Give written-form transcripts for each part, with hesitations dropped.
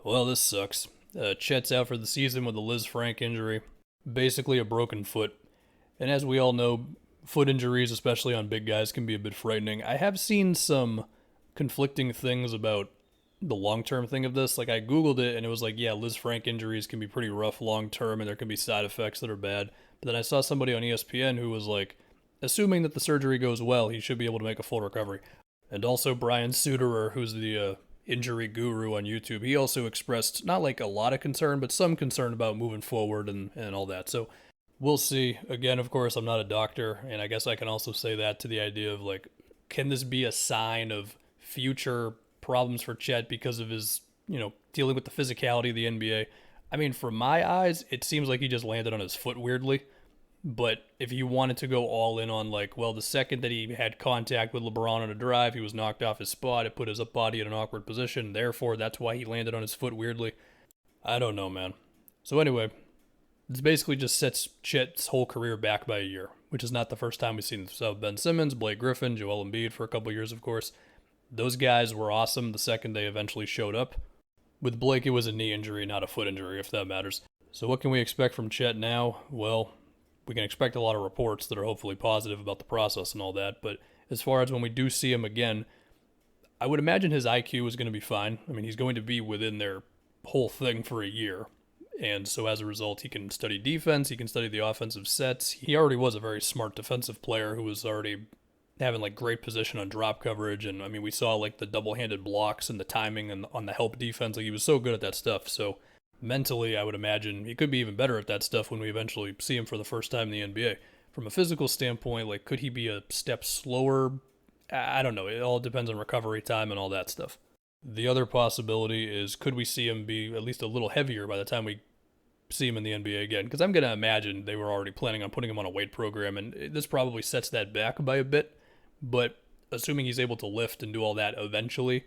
Well, this sucks. Chet's out for the season with a Liz Frank injury, basically a broken foot. And as we all know, foot injuries, especially on big guys, can be a bit frightening. I have seen some conflicting things about the long term thing of this. Like, I Googled it and it was like, yeah, Liz Frank injuries can be pretty rough long term and there can be side effects that are bad. But then I saw somebody on ESPN who was like, assuming that the surgery goes well, he should be able to make a full recovery. And also Brian Suterer, who's the injury guru on YouTube, he also expressed not like a lot of concern, but some concern about moving forward and all that. So we'll see. Again, of course, I'm not a doctor, and I guess I can also say that to the idea of like, can this be a sign of future problems for Chet because of his, dealing with the physicality of the NBA? I mean, from my eyes, it seems like he just landed on his foot weirdly. But if you wanted to go all in on like, well, the second that he had contact with LeBron on a drive, he was knocked off his spot. It put his body in an awkward position. Therefore, that's why he landed on his foot weirdly. I don't know, man. So anyway, this basically just sets Chet's whole career back by a year, which is not the first time we've seen this. So Ben Simmons, Blake Griffin, Joel Embiid for a couple years, of course. Those guys were awesome the second they eventually showed up. With Blake, it was a knee injury, not a foot injury, if that matters. So what can we expect from Chet now? Well, we can expect a lot of reports that are hopefully positive about the process and all that. But as far as when we do see him again, I would imagine his IQ is going to be fine. I mean, he's going to be within their whole thing for a year. And so as a result, he can study defense, he can study the offensive sets. He already was a very smart defensive player who was already having like great position on drop coverage. And I mean, we saw like the double-handed blocks and the timing and on the help defense. Like he was so good at that stuff. So mentally, I would imagine he could be even better at that stuff when we eventually see him for the first time in the NBA. From a physical standpoint, like, could he be a step slower? I don't know. It all depends on recovery time and all that stuff. The other possibility is, could we see him be at least a little heavier by the time we see him in the NBA again? Because I'm going to imagine they were already planning on putting him on a weight program, and this probably sets that back by a bit. But assuming he's able to lift and do all that eventually,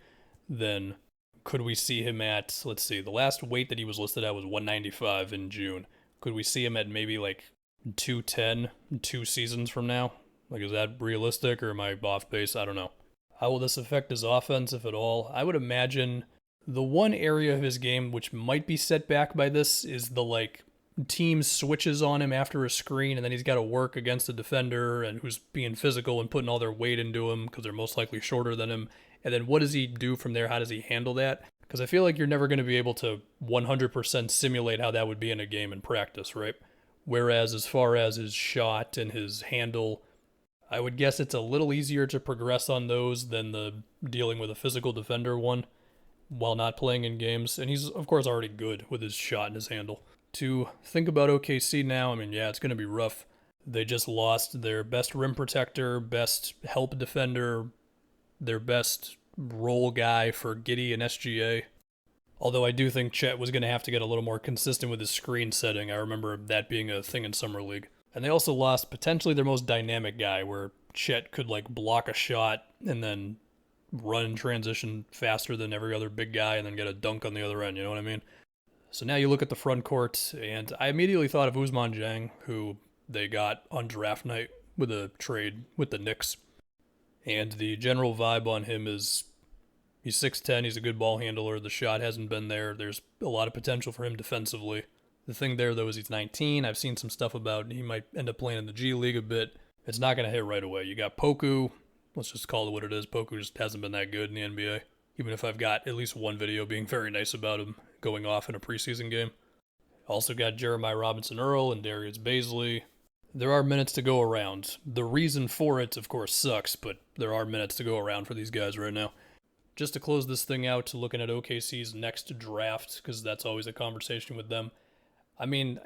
then could we see him at, let's see, the last weight that he was listed at was 195 in June. Could we see him at maybe like 210 2 seasons from now? Like, is that realistic or am I off base? I don't know. How will this affect his offense, if at all? I would imagine the one area of his game which might be set back by this is the like team switches on him after a screen and then he's got to work against a defender and who's being physical and putting all their weight into him because they're most likely shorter than him. And then what does he do from there? How does he handle that? Because I feel like you're never going to be able to 100% simulate how that would be in a game in practice, right? Whereas as far as his shot and his handle, I would guess it's a little easier to progress on those than the dealing with a physical defender one while not playing in games. And he's, of course, already good with his shot and his handle. To think about OKC now, I mean, yeah, it's going to be rough. They just lost their best rim protector, best help defender, their best role guy for Giddey and SGA. Although I do think Chet was going to have to get a little more consistent with his screen setting. I remember that being a thing in Summer League. And they also lost potentially their most dynamic guy, where Chet could like block a shot and then run in transition faster than every other big guy and then get a dunk on the other end, you know what I mean? So now you look at the front court, and I immediately thought of Ousmane Dieng, who they got on draft night with a trade with the Knicks. And the general vibe on him is he's 6'10", he's a good ball handler, the shot hasn't been there, there's a lot of potential for him defensively. The thing there, though, is he's 19. I've seen some stuff about he might end up playing in the G League a bit. It's not going to hit right away. You got Poku. Let's just call it what it is. Poku just hasn't been that good in the NBA, even if I've got at least one video being very nice about him going off in a preseason game. Also got Jeremiah Robinson-Earl and Darius Bazley. There are minutes to go around. The reason for it, of course, sucks, but there are minutes to go around for these guys right now. Just to close this thing out, looking at OKC's next draft, because that's always a conversation with them. I mean,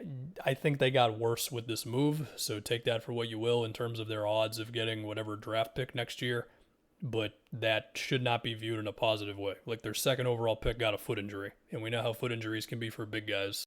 I think they got worse with this move, so take that for what you will in terms of their odds of getting whatever draft pick next year, but that should not be viewed in a positive way. Like, their second overall pick got a foot injury, and we know how foot injuries can be for big guys.